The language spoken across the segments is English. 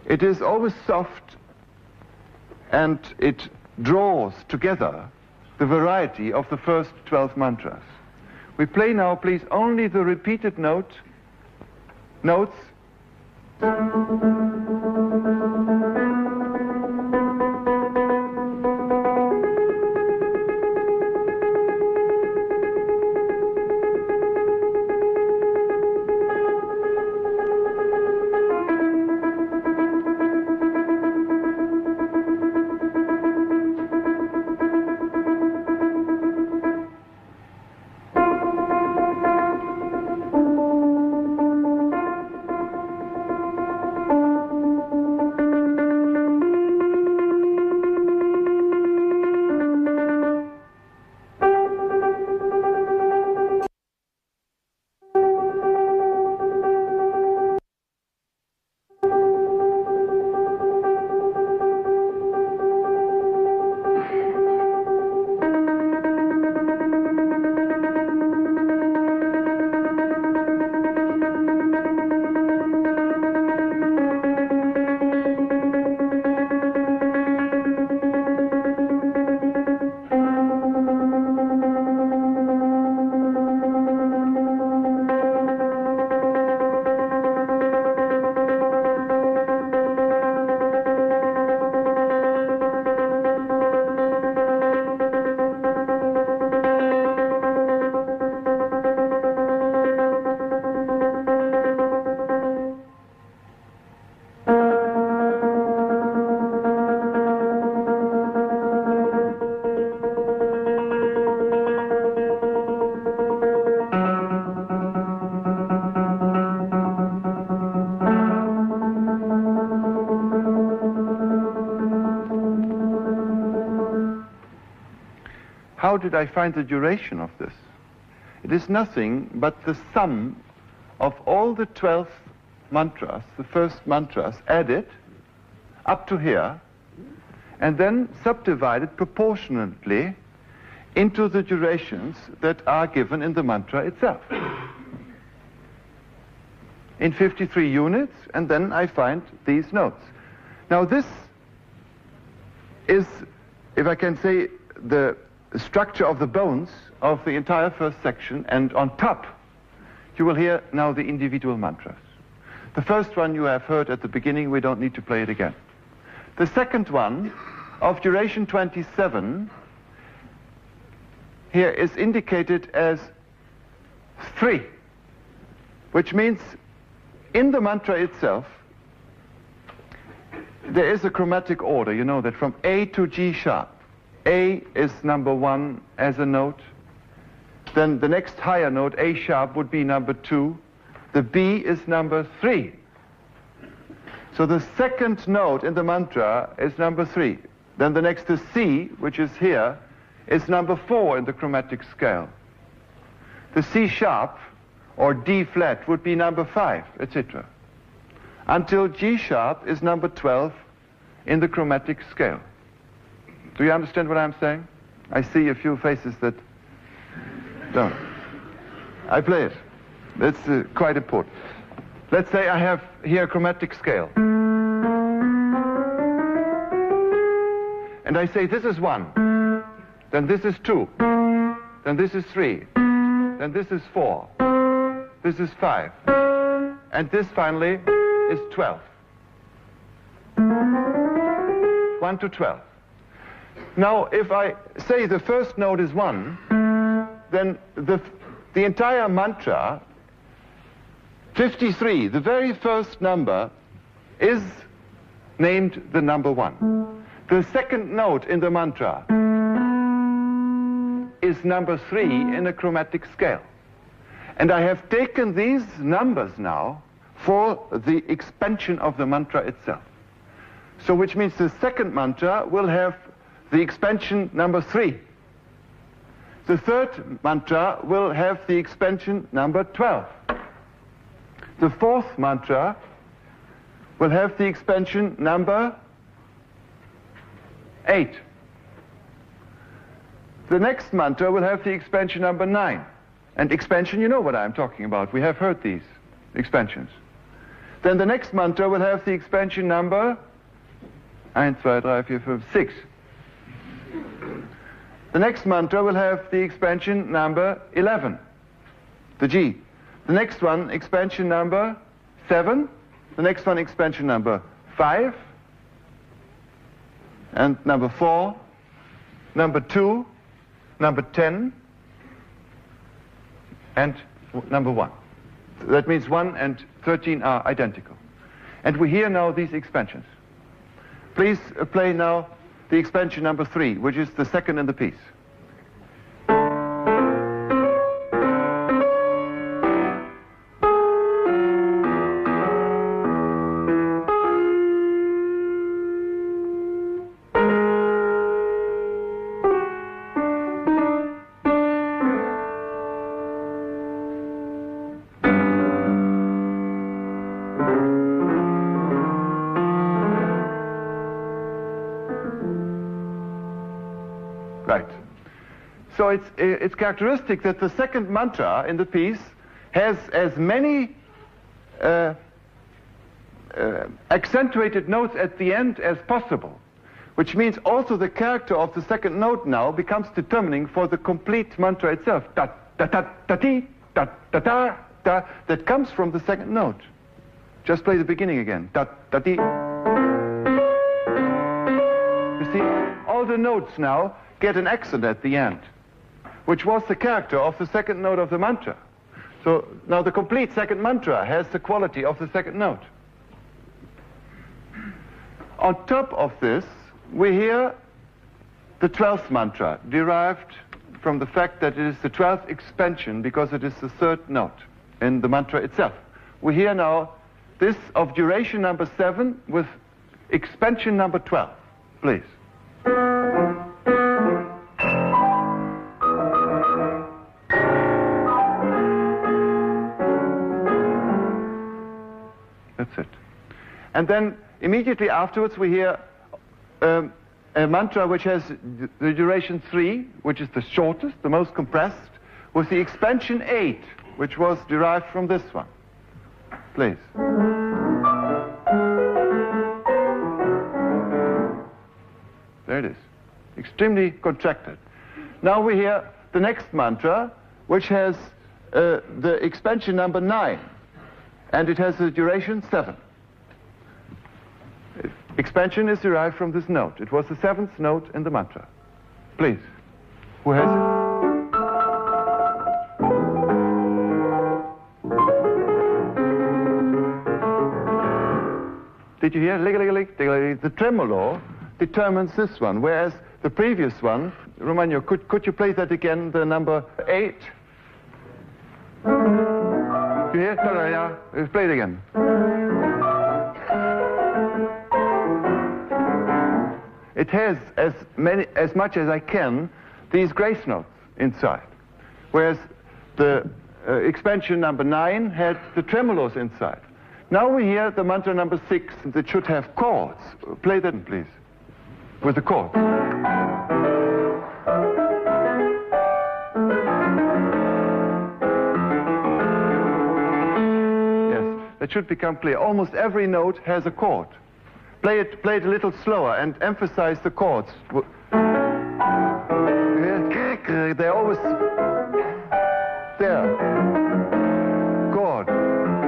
It is always soft, and it draws together the variety of the first 12 mantras. We play now, please, only the repeated notes. How did I find the duration of this? It is nothing but the sum of all the 12 mantras, the first mantras, added up to here, and then subdivided proportionately into the durations that are given in the mantra itself. In 53 units, and then I find these notes. Now this is, if I can say, the structure of the bones of the entire first section, and on top you will hear now the individual mantras. The first one you have heard at the beginning, we don't need to play it again. The second one, of duration 27, here is indicated as 3, which means in the mantra itself there is a chromatic order. You know that from A to G sharp. A is number 1 as a note. Then the next higher note, A sharp, would be number 2. The B is number 3. So the second note in the mantra is number 3. Then the next is C, which is here, is number 4 in the chromatic scale. The C sharp or D flat would be number 5, etc. Until G sharp is number 12 in the chromatic scale. Do you understand what I'm saying? I see a few faces that don't. I play it. That's quite important. Let's say I have here a chromatic scale. And I say this is 1. Then this is 2. Then this is 3. Then this is 4. This is 5. And this finally is 12. 1 to 12. Now, if I say the first note is 1, then the entire mantra, 53, the very first number, is named the number 1. The second note in the mantra is number 3 in a chromatic scale. And I have taken these numbers now for the expansion of the mantra itself. So which means the second mantra will have the expansion number 3. The third mantra will have the expansion number 12. The fourth mantra will have the expansion number 8. The next mantra will have the expansion number 9. And expansion, you know what I'm talking about. We have heard these expansions. Then the next mantra will have the expansion number 1, 2, 3, 4, 5, 6. The next mantra will have the expansion number 11, the G. The next one, expansion number 7. The next one, expansion number 5. And number 4, number 2, number 10, and number 1. That means 1 and 13 are identical. And we hear now these expansions. Please play now the expansion number 3, which is the second in the piece. So it's characteristic that the second mantra in the piece has as many accentuated notes at the end as possible, which means also the character of the second note now becomes determining for the complete mantra itself. Da da da da ti, da da da da, that comes from the second note. Just play the beginning again. Da da ti. You see, all the notes now get an accent at the end, which was the character of the second note of the mantra. So now the complete second mantra has the quality of the second note. On top of this, we hear the 12th mantra, derived from the fact that it is the 12th expansion because it is the third note in the mantra itself. We hear now this of duration number 7 with expansion number 12. Please. That's it. And then immediately afterwards we hear a mantra which has the duration 3, which is the shortest, the most compressed, with the expansion 8, which was derived from this one. Please. There it is. Extremely contracted. Now we hear the next mantra, which has the expansion number 9. And it has a duration 7. Expansion is derived from this note. It was the 7th note in the mantra. Please. Who has it? Did you hear? The tremolo determines this one, whereas the previous one, Romagno, could you play that again, the number 8? You hear? Yeah. Play it again. It has as much as I can these grace notes inside, whereas the expansion number 9 had the tremolos inside. Now we hear the mantra number 6 that should have chords. Play that, please, with the chords. It should become clear. Almost every note has a chord. Play it a little slower and emphasize the chords. They're always there. Chord,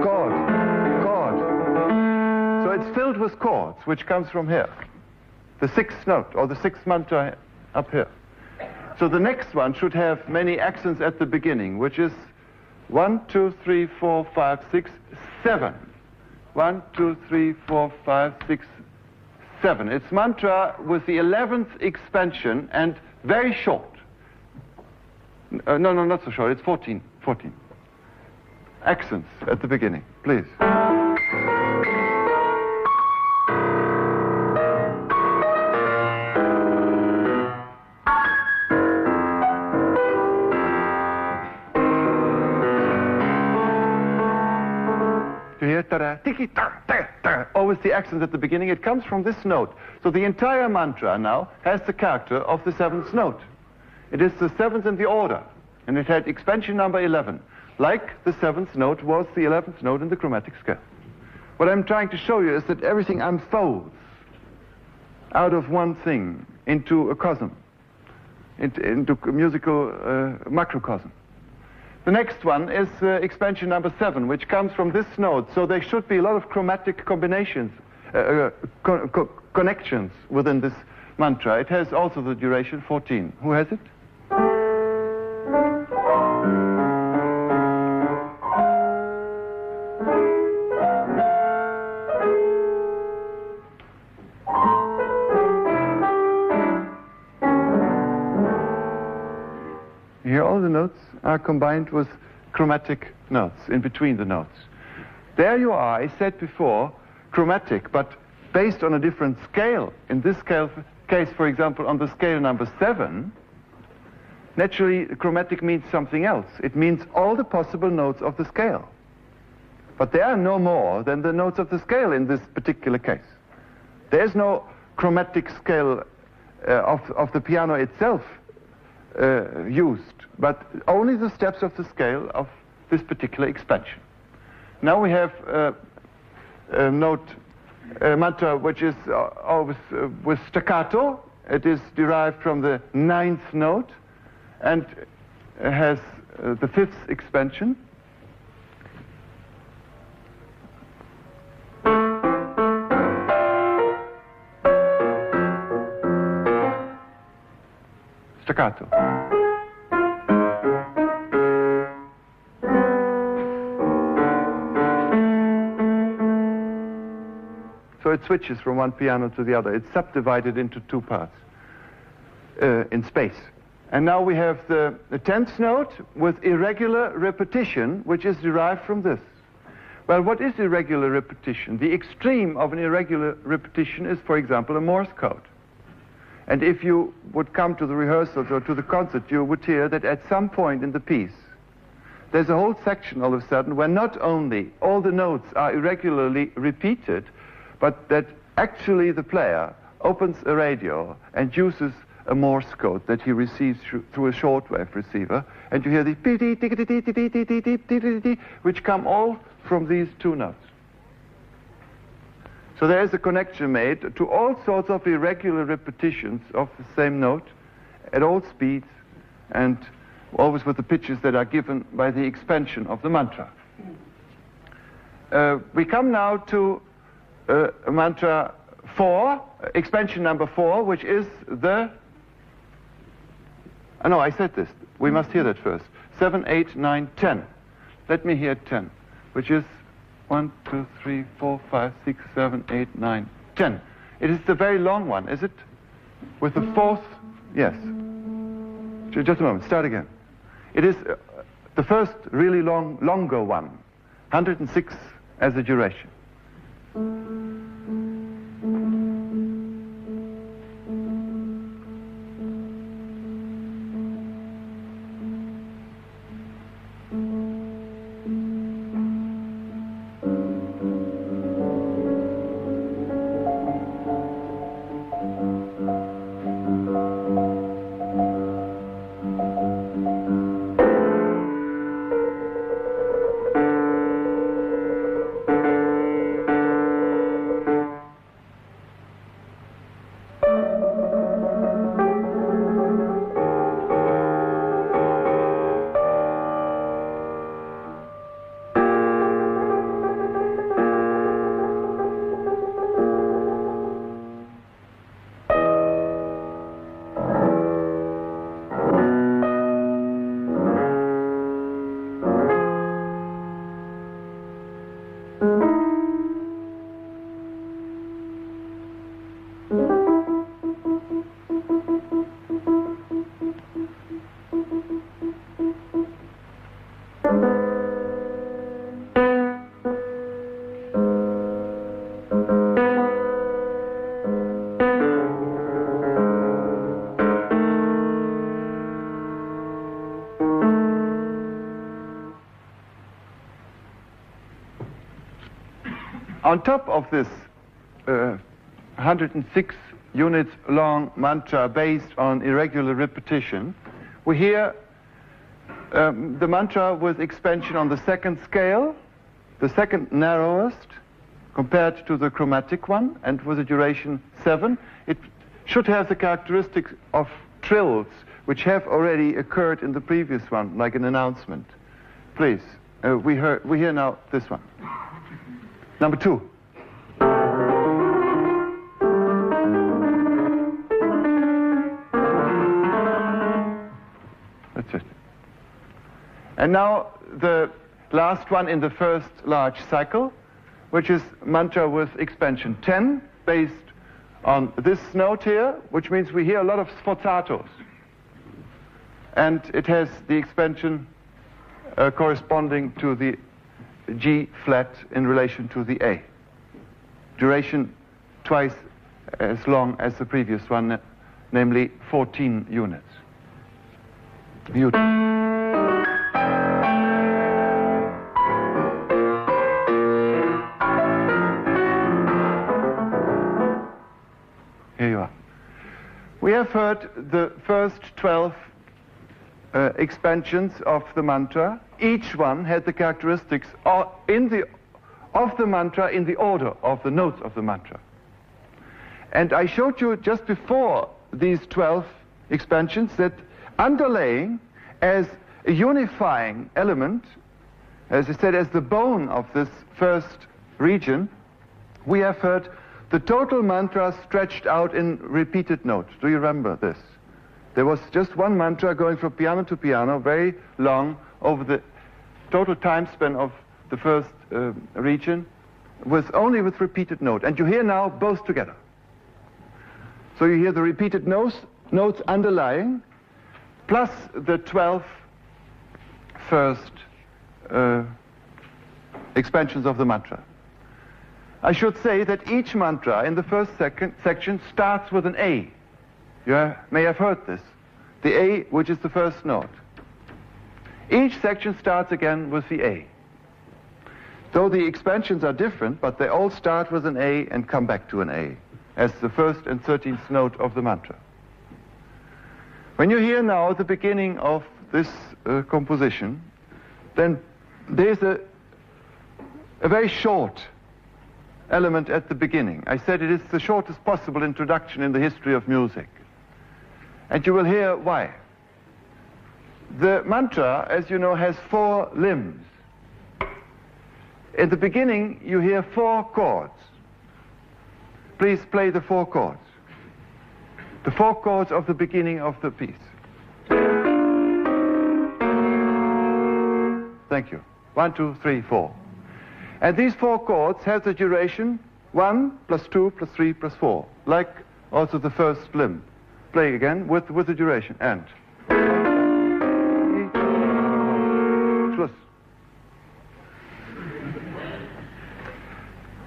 chord, chord. So it's filled with chords, which comes from here. The 6th note, or the 6th mantra up here. So the next one should have many accents at the beginning, which is 1, 2, 3, 4, 5, 6, 7. 1, 2, 3, 4, 5, 6, 7. It's mantra with the 11th expansion and very short. No, not so short. It's 14. 14. Accents at the beginning, please. Always the accent at the beginning. It comes from this note. So the entire mantra now has the character of the 7th note. It is the 7th in the order, and it had expansion number 11, like the 7th note was the 11th note in the chromatic scale. What I'm trying to show you is that everything unfolds out of one thing into a cosm, into a musical macrocosm. The next one is expansion number 7, which comes from this note. So there should be a lot of chromatic combinations, connections within this mantra. It has also the duration 14. Who has it? Here all the notes are combined with chromatic notes in between the notes. There you are, I said before, chromatic, but based on a different scale. In this case, for example, on the scale number 7, naturally chromatic means something else. It means all the possible notes of the scale. But there are no more than the notes of the scale in this particular case. There is no chromatic scale of the piano itself used, but only the steps of the scale of this particular expansion. Now we have a note mantra which is always with staccato. It is derived from the 9th note and has the 5th expansion. Staccato. So it switches from one piano to the other. It's subdivided into 2 parts in space. And now we have the 10th note with irregular repetition, which is derived from this. Well, what is irregular repetition? The extreme of an irregular repetition is, for example, a Morse code. And if you would come to the rehearsals or to the concert, you would hear that at some point in the piece, there's a whole section all of a sudden where not only all the notes are irregularly repeated, but that actually the player opens a radio and uses a Morse code that he receives through a shortwave receiver, and you hear the which come all from these 2 notes. So there is a connection made to all sorts of irregular repetitions of the same note at all speeds, and always with the pitches that are given by the expansion of the mantra. We come now to mantra 4, expansion number 4, which is the... no, I said this. We must hear that first. 7, 8, 9, 10. Let me hear 10, which is 1, 2, 3, 4, 5, 6, 7, 8, 9, 10. It is the very long one, is it? With the 4th... Yes. Just a moment. Start again. It is the first really longer one. 106 as a duration. On top of this 106 units long mantra based on irregular repetition, we hear the mantra with expansion on the 2nd scale, the 2nd narrowest compared to the chromatic one, and with a duration 7, it should have the characteristics of trills, which have already occurred in the previous one, like an announcement. Please, we hear now this one. Number 2. That's it. And now the last one in the first large cycle, which is mantra with expansion 10, based on this note here, which means we hear a lot of sforzatos. And it has the expansion corresponding to the G flat in relation to the A. Duration twice as long as the previous one, namely 14 units. Beautiful. Here you are. We have heard the first 12 expansions of the mantra. Each one had the characteristics of the mantra in the order of the notes of the mantra. And I showed you just before these 12 expansions that underlaying as a unifying element, as I said, as the bone of this first region, we have heard the total mantra stretched out in repeated notes. Do you remember this? There was just one mantra going from piano to piano, very long, over the total time span of the first region, only with repeated note. And you hear now both together. So you hear the repeated notes underlying, plus the 12 first expansions of the mantra. I should say that each mantra in the first section starts with an A. You may have heard this. The A, which is the first note. Each section starts again with the A. Though the expansions are different, but they all start with an A and come back to an A as the first and 13th note of the mantra. When you hear now the beginning of this composition, then there's a very short element at the beginning. I said it is the shortest possible introduction in the history of music. And you will hear why. The mantra, as you know, has 4 limbs. In the beginning, you hear 4 chords. Please play the 4 chords. The 4 chords of the beginning of the piece. Thank you. 1, 2, 3, 4. And these 4 chords have the duration 1 plus 2 plus 3 plus 4, like also the first limb. Play again with the duration. And. Schluss.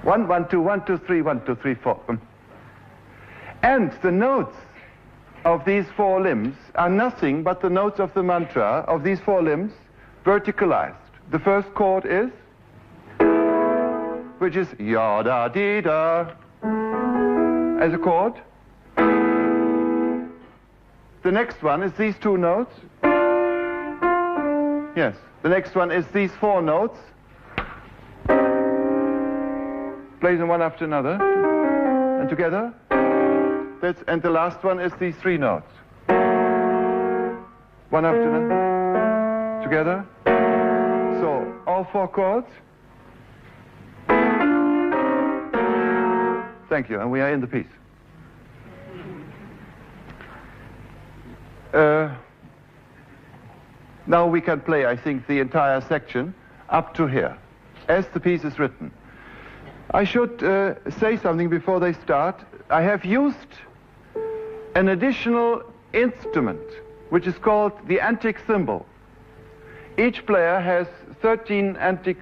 1, 1, 2, 1, 2, 3, 1, 2, 3, 4. And the notes of these 4 limbs are nothing but the notes of the mantra of these 4 limbs verticalized. The first chord is, which is ya-da-dee-da, as a chord. The next one is these 2 notes. Yes, the next one is these 4 notes. Play them one after another, and together. And the last one is these 3 notes. One after another, together. So, all 4 chords. Thank you, and we are in the piece. Now we can play, I think, the entire section up to here, as the piece is written. I should say something before they start. I have used an additional instrument, which is called the antic cymbal. Each player has 13 antic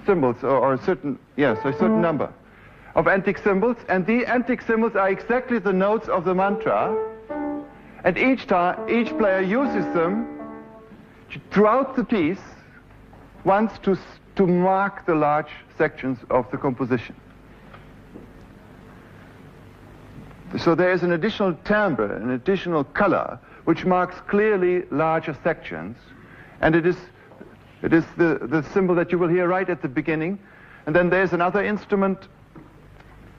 cymbals, or a certain number of antic cymbals, and the antic cymbals are exactly the notes of the mantra, and each player uses them throughout the piece once to mark the large sections of the composition. So there is an additional timbre, an additional color, which marks clearly larger sections, and it is the cymbal that you will hear right at the beginning. And then there's another instrument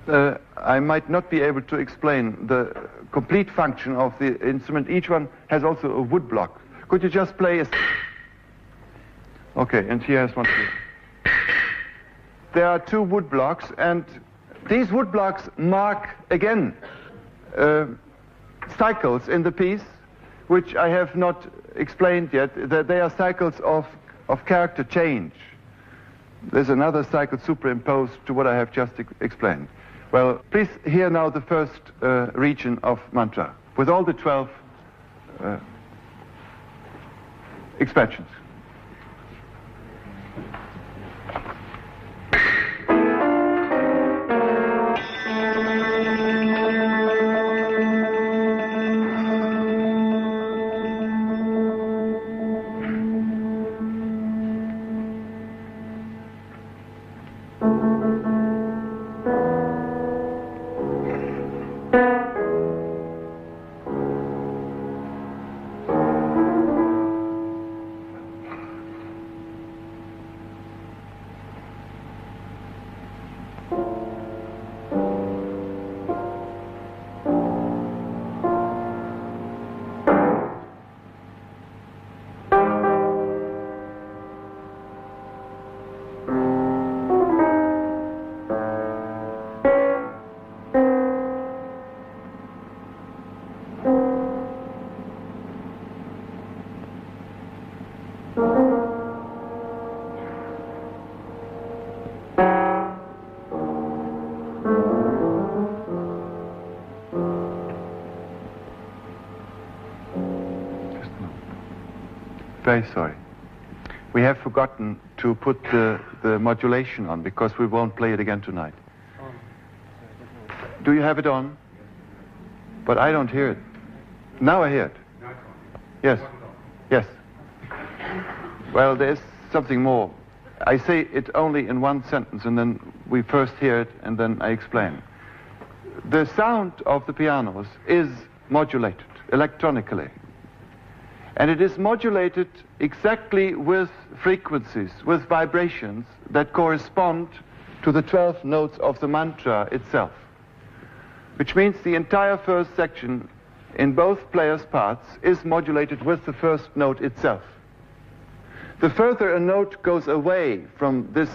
I might not be able to explain the complete function of the instrument. Each one has also a wood block. Could you just play a... Okay, and here's one here. There are two wood blocks, and these wood blocks mark, again, cycles in the piece, which I have not explained yet. They are cycles of character change. There's another cycle superimposed to what I have just explained. Well, please hear now the first region of mantra, with all the 12 expansions. Very sorry. We have forgotten to put the modulation on because we won't play it again tonight. Do you have it on? But I don't hear it. Now I hear it. Yes. Yes. Well, there's something more. I say it only in one sentence, and then we first hear it, and then I explain. The sound of the pianos is modulated electronically. And it is modulated exactly with frequencies, with vibrations that correspond to the 12 notes of the mantra itself. Which means the entire first section in both players' parts is modulated with the first note itself. The further a note goes away from this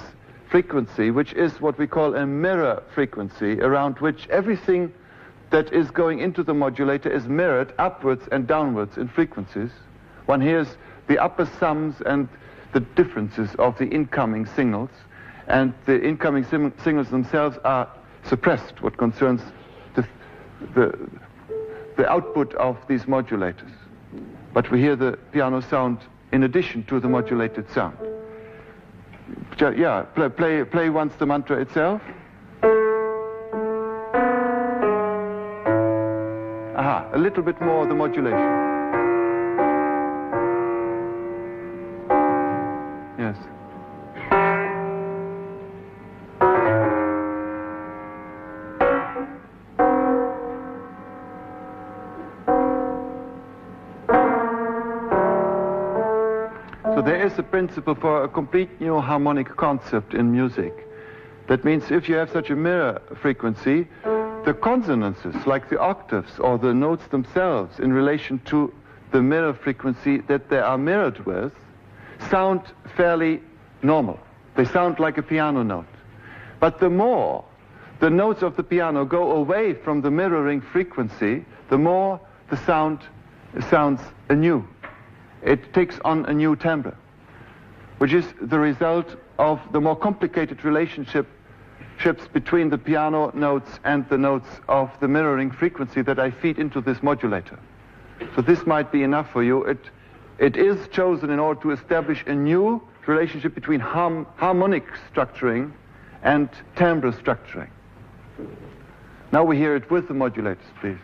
frequency, which is what we call a mirror frequency, around which everything that is going into the modulator is mirrored upwards and downwards in frequencies. One hears the upper sums and the differences of the incoming signals, and the incoming signals themselves are suppressed, what concerns the output of these modulators. But we hear the piano sound in addition to the modulated sound. Yeah, play once the mantra itself. Aha, a little bit more the modulation. Yes. So there is a principle for a complete new harmonic concept in music. That means if you have such a mirror frequency, the consonances, like the octaves or the notes themselves in relation to the mirror frequency that they are mirrored with, sound fairly normal. They sound like a piano note. But the more the notes of the piano go away from the mirroring frequency, the more the sound sounds anew. It takes on a new timbre, which is the result of the more complicated relationships between the piano notes and the notes of the mirroring frequency that I feed into this modulator. So this might be enough for you. It is chosen in order to establish a new relationship between harmonic structuring and timbre structuring. Now we hear it with the modulators, please.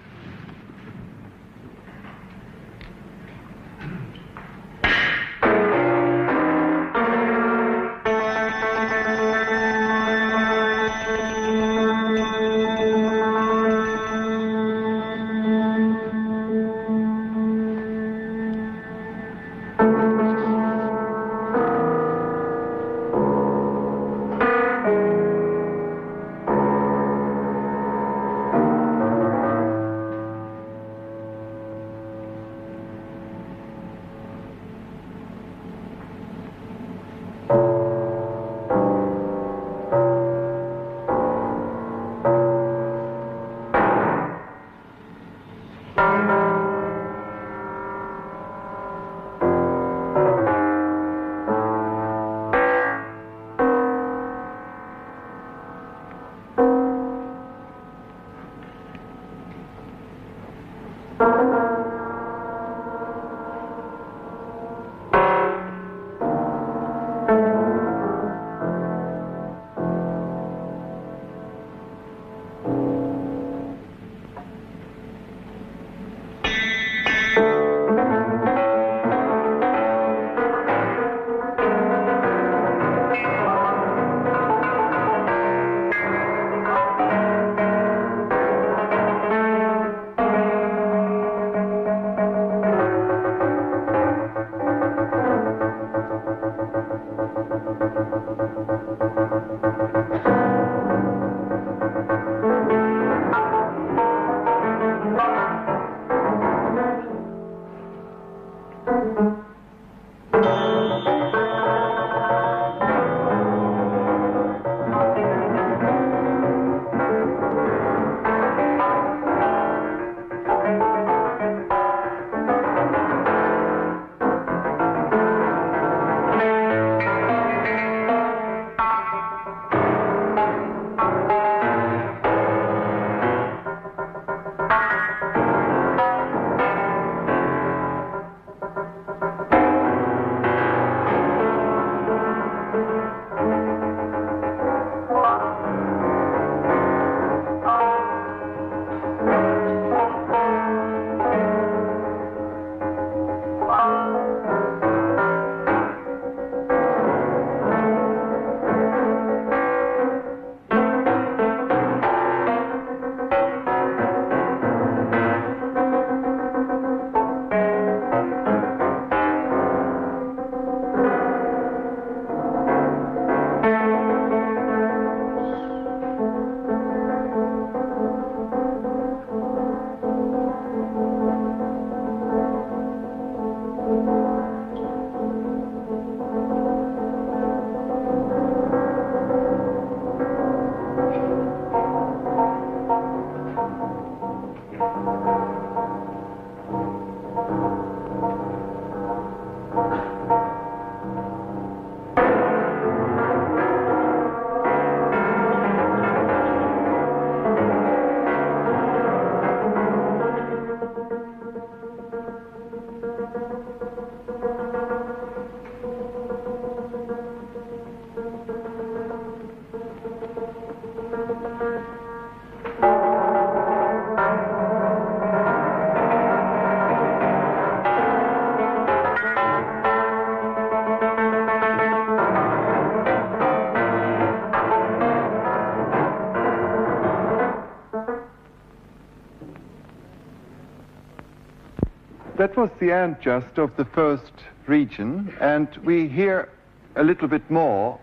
that was the end just of the first region, and we hear a little bit more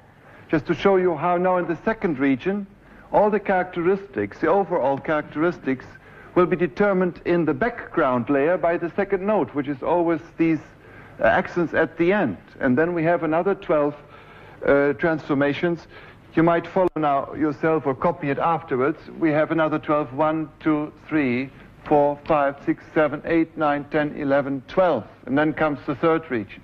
just to show you how now in the second region all the characteristics, the overall characteristics, will be determined in the background layer by the second note, which is always these accents at the end. And then we have another 12 transformations. You might follow now yourself or copy it afterwards. We have another 12. 1, 2, 3, 4, 5, 6, 7, 8, 9, 10, 11, 12. And then comes the third region.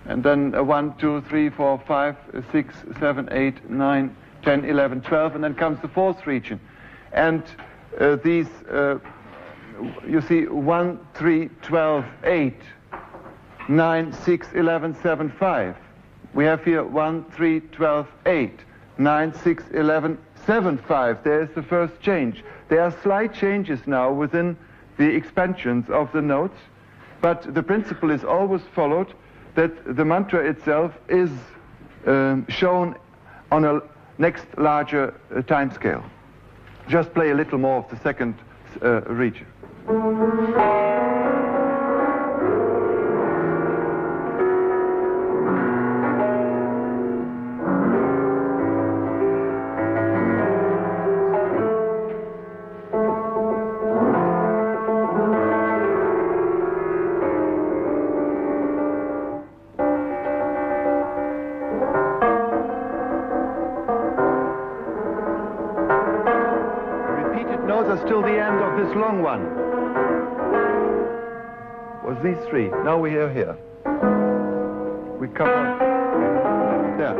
And then 1, 2, 3, 4, 5, 6, 7, 8, 9, 10, 11, 12. And then comes the fourth region. And these, you see, 1, 3, 12, 8, 9, 6, 11, 7, 5. We have here 1, 3, 12, 8, 9, 6, 11, 7, 5. There is the first change. There are slight changes now within the expansions of the notes, but the principle is always followed that the mantra itself is shown on a next larger time scale. Just play a little more of the second region. Long one was these three. Now we are here. We come on there.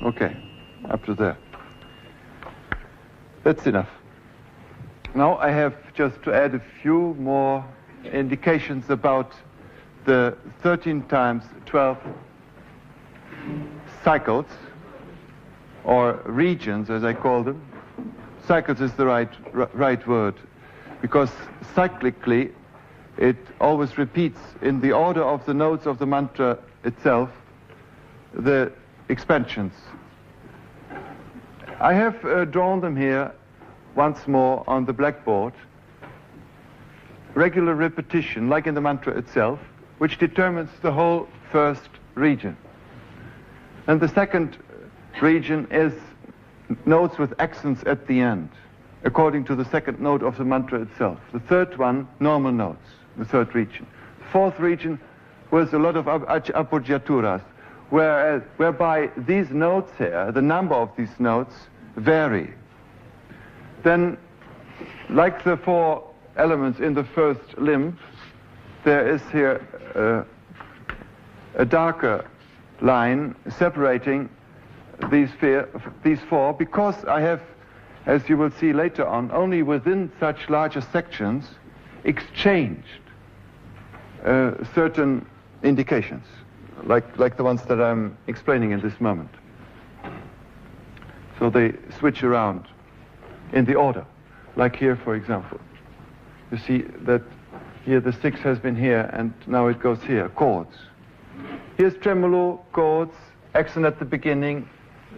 Okay, up to there. That's enough. Now I have just to add a few more indications about the 13 times 12 cycles, or regions as I call them. Cycles is the right word, because cyclically it always repeats in the order of the notes of the mantra itself the expansions. I have drawn them here once more on the blackboard. Regular repetition, like in the mantra itself, which determines the whole first region. And the second region is notes with accents at the end, according to the second note of the mantra itself. The third one, normal notes, the third region. The fourth region was a lot of appoggiaturas, whereby these notes here, the number of these notes, vary. Then, like the four elements in the first limb, there is here a darker line separating these four, because I have, as you will see later on, only within such larger sections exchanged certain indications, like the ones that I'm explaining in this moment. So they switch around in the order, like here, for example. You see that here the 6 has been here, and now it goes here, chords. Here's tremolo, chords, accent at the beginning.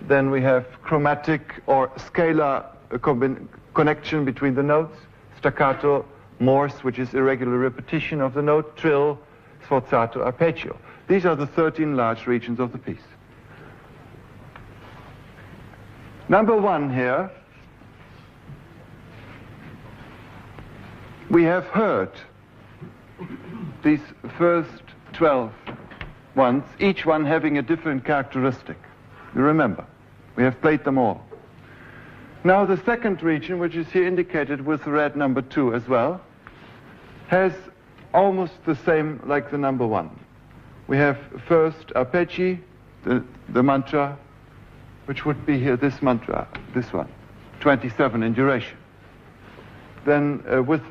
Then we have chromatic or scalar connection between the notes, staccato, morse, which is irregular repetition of the note, trill, sforzato, arpeggio. These are the 13 large regions of the piece. Number 1 here, we have heard these first 12 ones, each one having a different characteristic. You remember, we have played them all. Now the second region, which is here indicated with red number 2 as well, has almost the same like the number 1. We have first arpeggi, the mantra, which would be here this mantra, this one, 27 in duration. Then with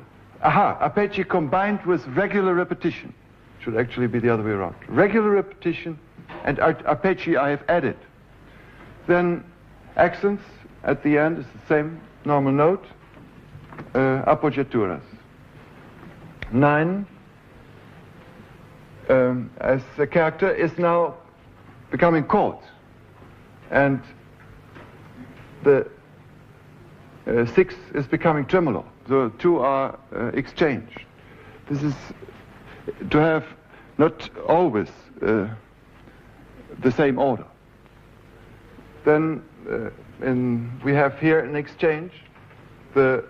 arpeggi combined with regular repetition. Should actually be the other way around. Regular repetition and arpeggi I have added. Then accents at the end is the same normal note. Appoggiaturas. 9 as a character is now becoming chords. And the 6 is becoming tremolo. The 2 are exchanged. This is to have not always the same order. Then we have here an exchange. The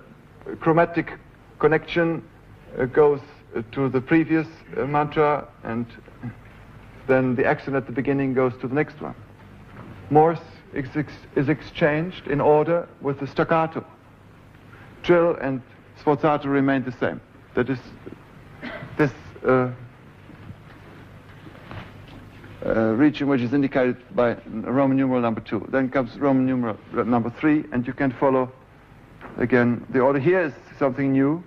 chromatic connection goes to the previous mantra, and then the accent at the beginning goes to the next one. Morse is exchanged in order with the staccato. Trill and sforzato remain the same. That is this region which is indicated by Roman numeral number 2. Then comes Roman numeral number 3, and you can follow again the order. Here is something new.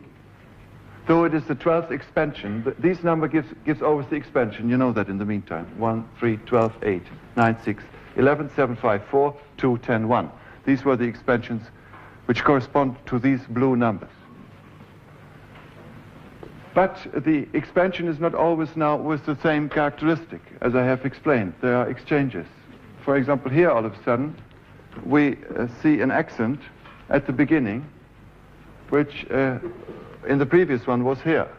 Though it is the 12th expansion, this number gives always the expansion. You know that in the meantime. 1, 3, 12, 8, 9, 6, 11, 7, 5, 4, 2, 10, 1. These were the expansions which correspond to these blue numbers. But the expansion is not always now with the same characteristic, as I have explained. There are exchanges. For example, here all of a sudden we see an accent at the beginning, which in the previous one was here.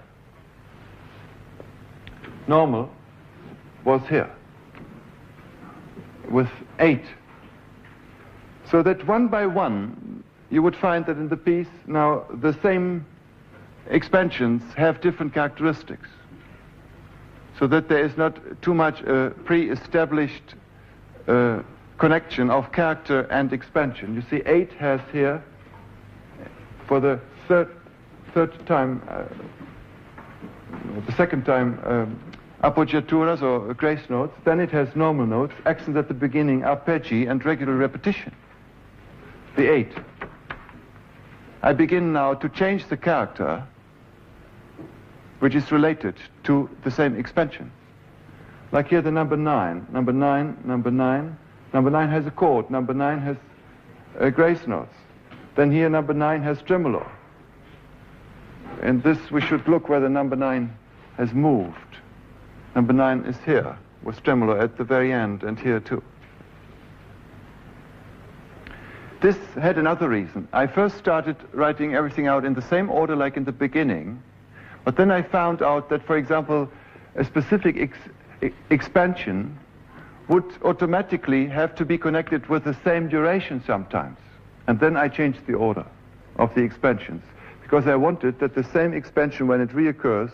Normal was here with 8. So that one by one you would find that in the piece now the same expansions have different characteristics, so that there is not too much pre-established connection of character and expansion. You see 8 has here for the third time, the second time, appoggiaturas or grace notes. Then it has normal notes, accents at the beginning, arpeggi, and regular repetition. The 8. I begin now to change the character, which is related to the same expansion. Like here the number 9, number 9, number 9. Number 9 has a chord, number 9 has grace notes. Then here number 9 has tremolo. And this we should look whether number 9 has moved. Number 9 is here, with tremolo at the very end, and here too. This had another reason. I first started writing everything out in the same order like in the beginning, but then I found out that, for example, a specific expansion would automatically have to be connected with the same duration sometimes. And then I changed the order of the expansions, because I wanted that the same expansion, when it reoccurs,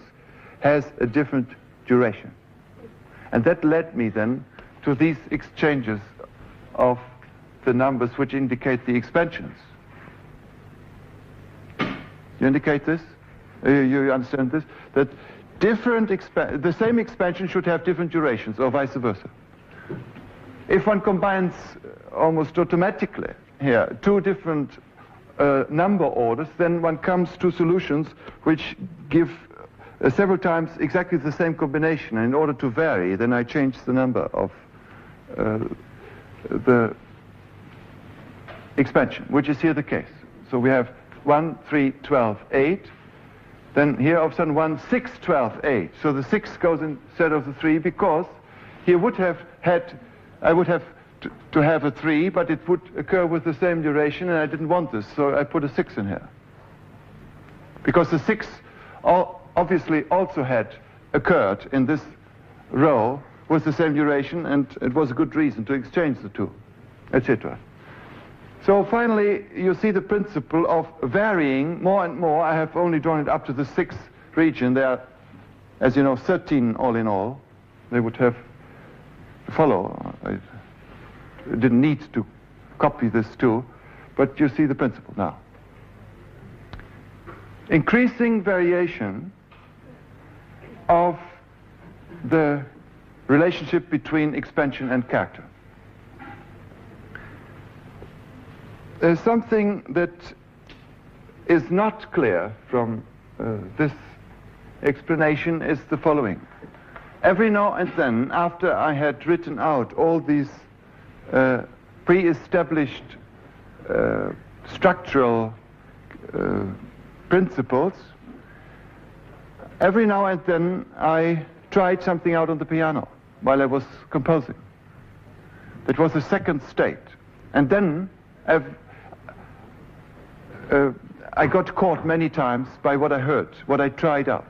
has a different duration. And that led me then to these exchanges of the numbers which indicate the expansions. You indicate this? You understand this? That the same expansion should have different durations, or vice versa. If one combines almost automatically here 2 different number orders, then one comes to solutions which give several times exactly the same combination. And in order to vary, then I change the number of the expansion, which is here the case. So we have 1, 3, 12, 8. Then here all of a sudden 1, 6, 12, 8. So the 6 goes instead of the 3, because here I would have to have a 3, but it would occur with the same duration, and I didn't want this, so I put a 6 in here. Because the 6 obviously also had occurred in this row with the same duration, and it was a good reason to exchange the 2, etc. So finally, you see the principle of varying more and more. I have only drawn it up to the 6th region. There are, as you know, 13 all in all. They would have to follow. I didn't need to copy this too, but you see the principle now. Increasing variation of the relationship between expansion and character. There's something that is not clear from this explanation is the following. Every now and then, after I had written out all these pre-established structural principles, every now and then I tried something out on the piano while I was composing. That was the second state. And then I got caught many times by what I heard, what I tried out.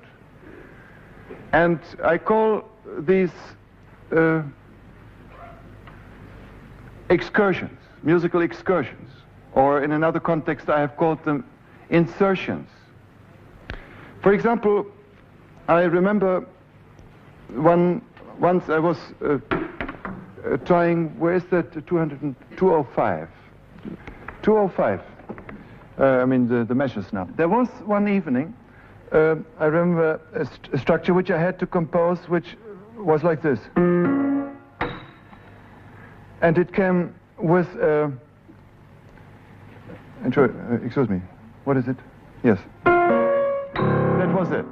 And I call these excursions, musical excursions, or in another context I have called them insertions. For example, I remember once I was trying, where is that, 205? 205. I mean the measures now. There was one evening, I remember a structure which I had to compose, which was like this. And it came with, excuse me, what is it? Yes. That was it.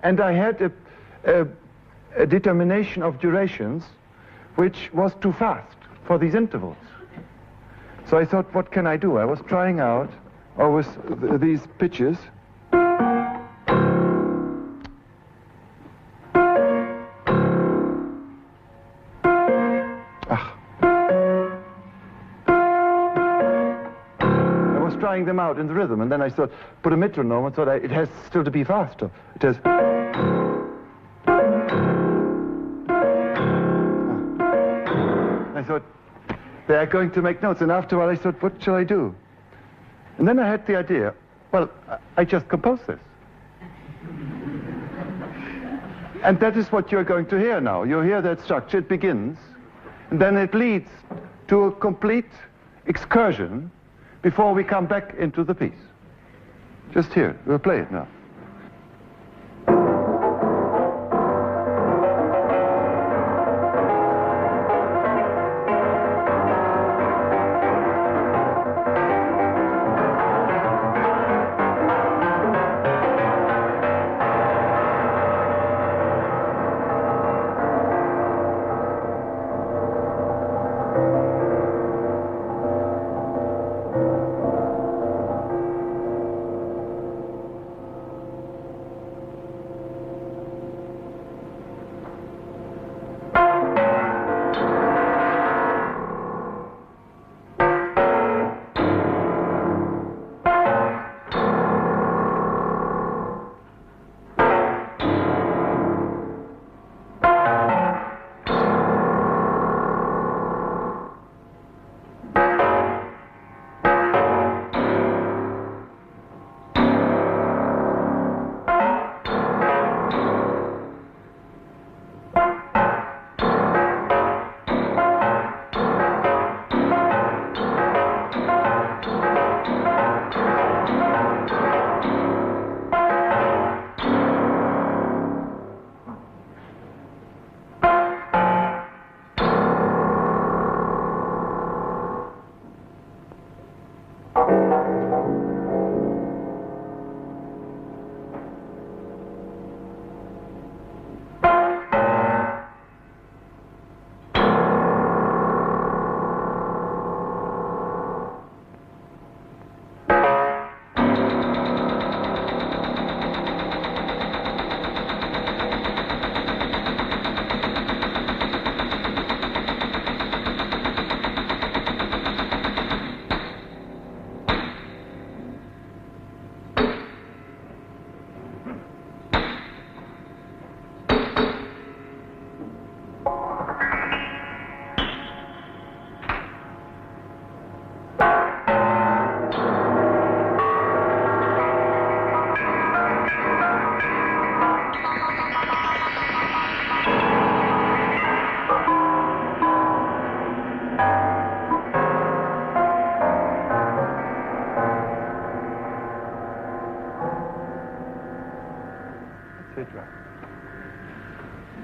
And I had a determination of durations which was too fast for these intervals. So I thought, what can I do? I was trying out with these pitches. Trying them out in the rhythm, and then I thought, put a metronome, and thought it has still to be faster. It has. I thought, they are going to make notes, and after a while I thought, what shall I do? And then I had the idea, well, I just compose this. And that is what you're going to hear now. You hear that structure, it begins, and then it leads to a complete excursion before we come back into the piece. Just here, we'll play it now.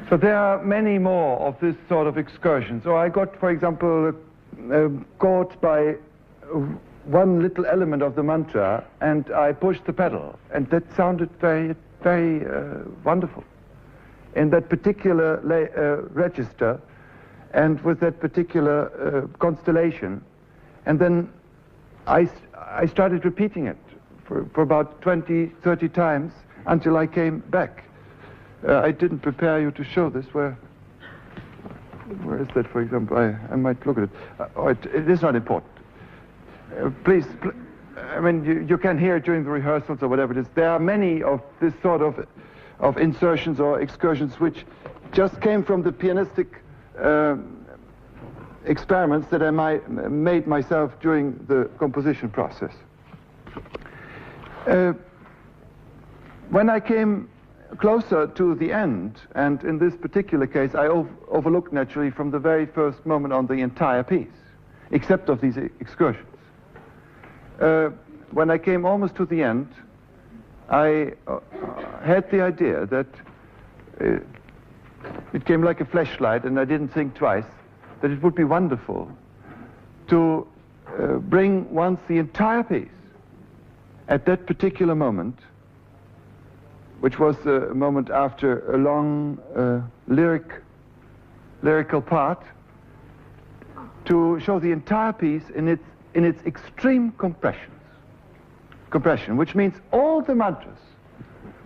So there are many more of this sort of excursions. So I got, for example, caught by one little element of the mantra, and I pushed the pedal, and that sounded very, very wonderful in that particular register and with that particular constellation. And then I started repeating it for about 20, 30 times until I came back. I didn't prepare you to show this. Where is that, for example? I might look at it. It is not important. Please, I mean, you can hear it during the rehearsals or whatever it is. There are many of this sort of insertions or excursions which just came from the pianistic experiments that I made myself during the composition process. When I came closer to the end, and in this particular case I overlooked naturally from the very first moment on the entire piece, except of these excursions. When I came almost to the end, I had the idea that it came like a flashlight, and I didn't think twice, that it would be wonderful to bring once the entire piece at that particular moment, which was a moment after a long lyrical part, to show the entire piece in its extreme compression, which means all the mantras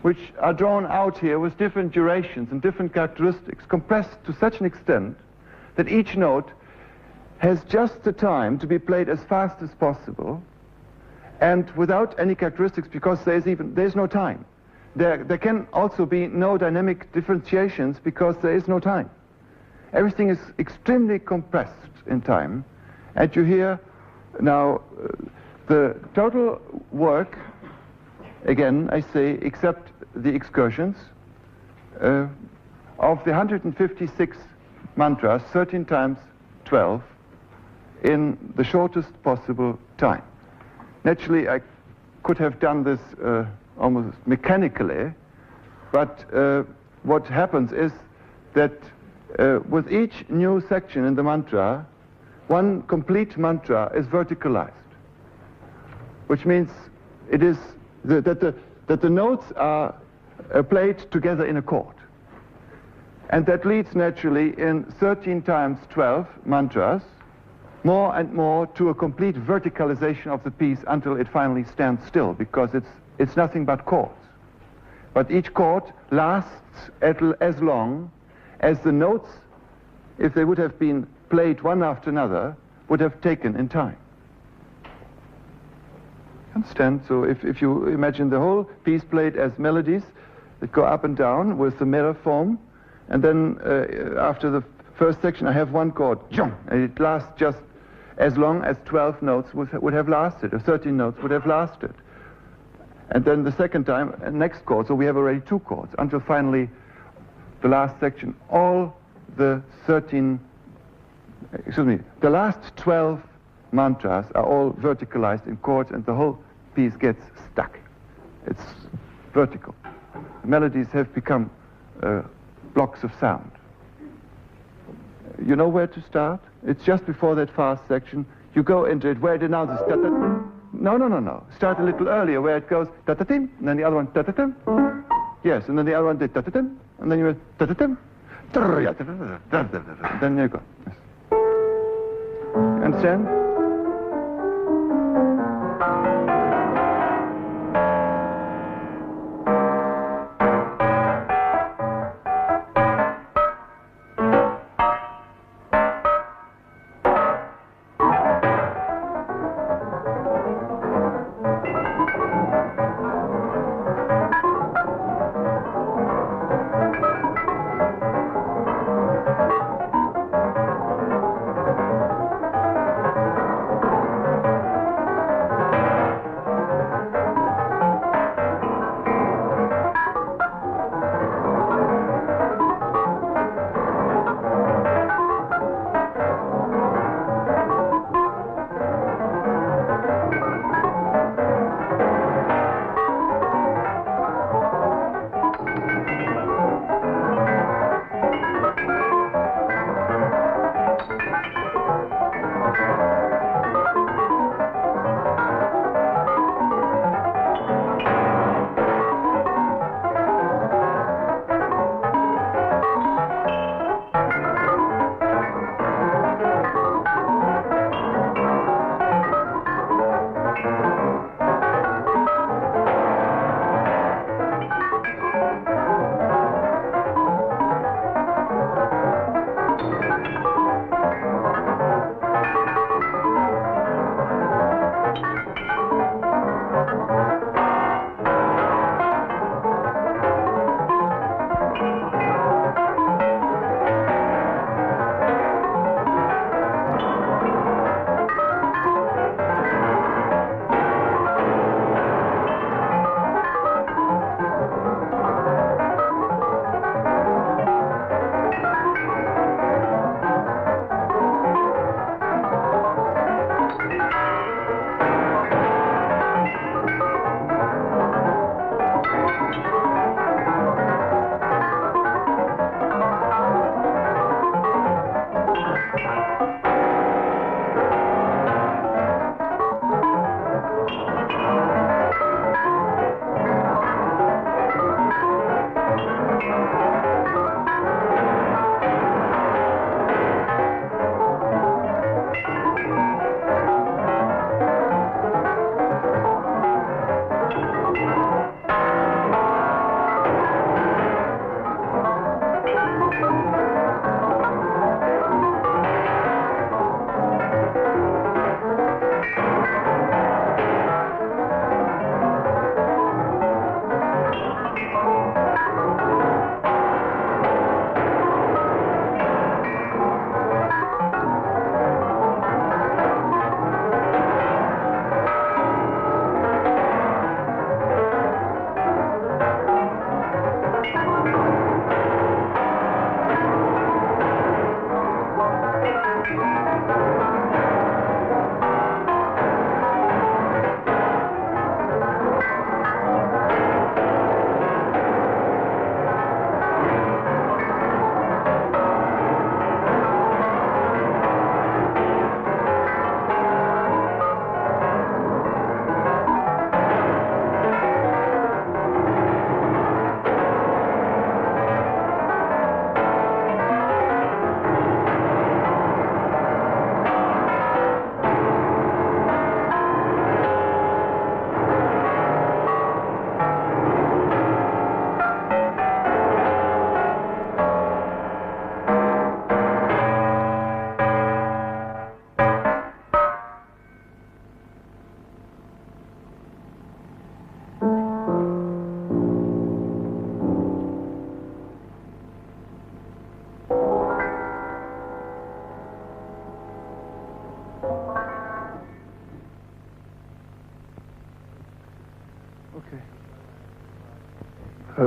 which are drawn out here with different durations and different characteristics, compressed to such an extent that each note has just the time to be played as fast as possible and without any characteristics, because there's no time. There can also be no dynamic differentiations because there is no time. Everything is extremely compressed in time, and you hear now the total work, again I say, except the excursions, of the 156 mantras, 13 times 12, in the shortest possible time. Naturally, I could have done this almost mechanically, but what happens is that with each new section in the mantra, one complete mantra is verticalized, which means it is that the notes are played together in a chord. And that leads naturally in 13 times 12 mantras more and more to a complete verticalization of the piece until it finally stands still, because it's nothing but chords. But each chord lasts as long as the notes, if they would have been played one after another, would have taken in time. Understand? So if you imagine the whole piece played as melodies that go up and down with the mirror form, and then after the first section I have one chord, and it lasts just as long as 12 notes would have lasted, or 13 notes would have lasted. And then the second time, next chord, so we have already two chords, until finally the last section, all the last 12 mantras are all verticalized in chords, and the whole piece gets stuck. It's vertical. Melodies have become blocks of sound. You know where to start? It's just before that fast section. You go into it where it announces da-da. No. Start a little earlier where it goes da-da-tim, and then the other one da-da-tim. Yes, and then the other one did da-da-tim, and then you went da-da-tim. Then you go. Yes. Understand?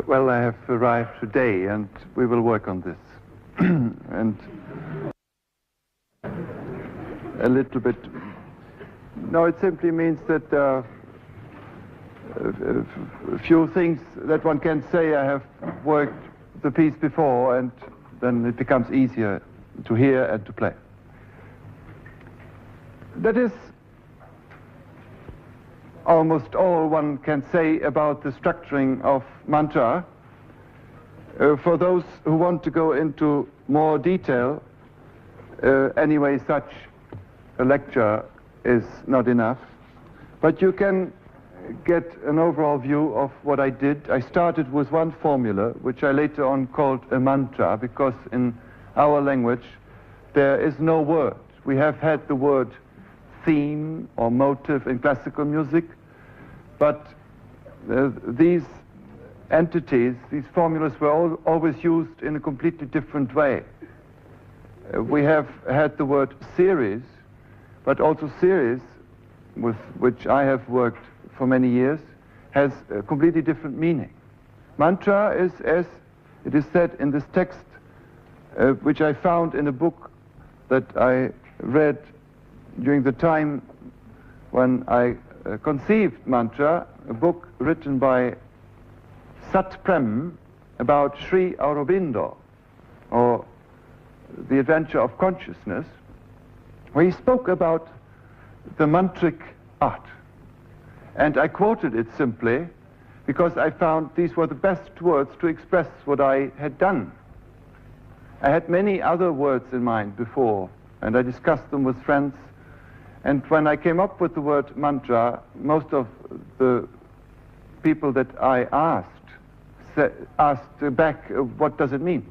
Well, I have arrived today, and we will work on this. And a little bit. No, it simply means that a few things that one can say. I have worked the piece before, and then it becomes easier to hear and to play. That is almost all one can say about the structuring of mantra. For those who want to go into more detail, anyway, such a lecture is not enough. But you can get an overall view of what I did. I started with one formula, which I later on called a mantra, because in our language there is no word. We have had the word theme or motive in classical music, but these entities, these formulas were always used in a completely different way. We have had the word series, but also series, with which I have worked for many years, has a completely different meaning. Mantra is, as it is said in this text, which I found in a book that I read during the time when I conceived mantra, a book written by Sat Prem about Sri Aurobindo, or the adventure of consciousness, where he spoke about the mantric art. And I quoted it simply because I found these were the best words to express what I had done. I had many other words in mind before, and I discussed them with friends. And when I came up with the word mantra, most of the people that I asked back, what does it mean?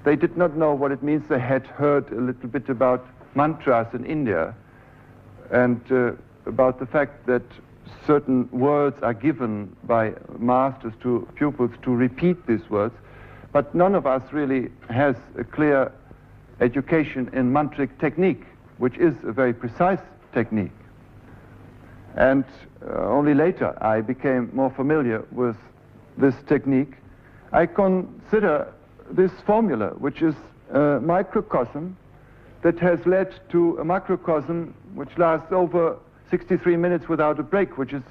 They did not know what it means. They had heard a little bit about mantras in India, and about the fact that certain words are given by masters to pupils to repeat these words, but none of us really has a clear education in mantric technique, which is a very precise technique. And only later I became more familiar with this technique. I consider this formula, which is a microcosm that has led to a macrocosm which lasts over 63 minutes without a break, which is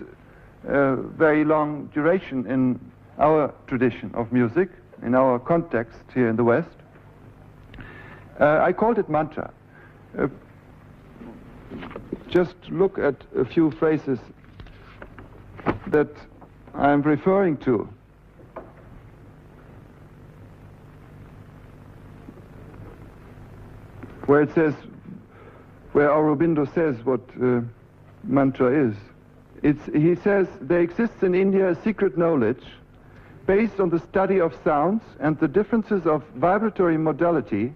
a very long duration in our tradition of music, in our context here in the West. I called it mantra. Just look at a few phrases that I'm referring to. Where it says, where Aurobindo says what mantra is. He says, there exists in India a secret knowledge based on the study of sounds and the differences of vibratory modality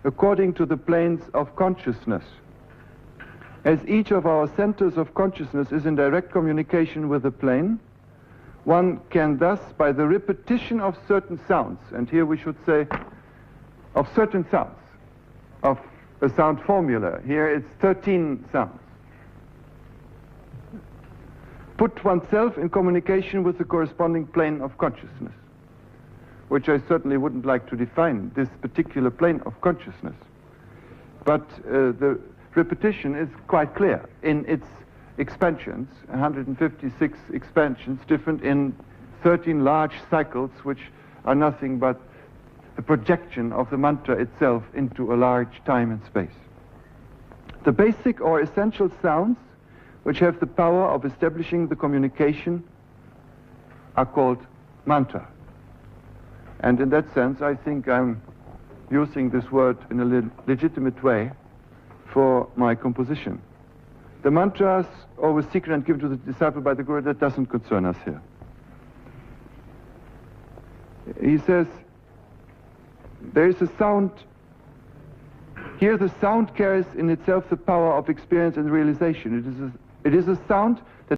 according to the planes of consciousness. As each of our centers of consciousness is in direct communication with the plane, one can thus, by the repetition of certain sounds, and here we should say of certain sounds, of a sound formula, here it's 13 sounds, put oneself in communication with the corresponding plane of consciousness, which I certainly wouldn't like to define, this particular plane of consciousness. But the repetition is quite clear in its expansions, 156 expansions, different in 13 large cycles, which are nothing but the projection of the mantra itself into a large time and space. The basic or essential sounds which have the power of establishing the communication are called mantra. And in that sense, I think I'm using this word in a legitimate way for my composition. The mantras, always secret and given to the disciple by the Guru, that doesn't concern us here. He says, there is a sound, here the sound carries in itself the power of experience and realization. It is a sound that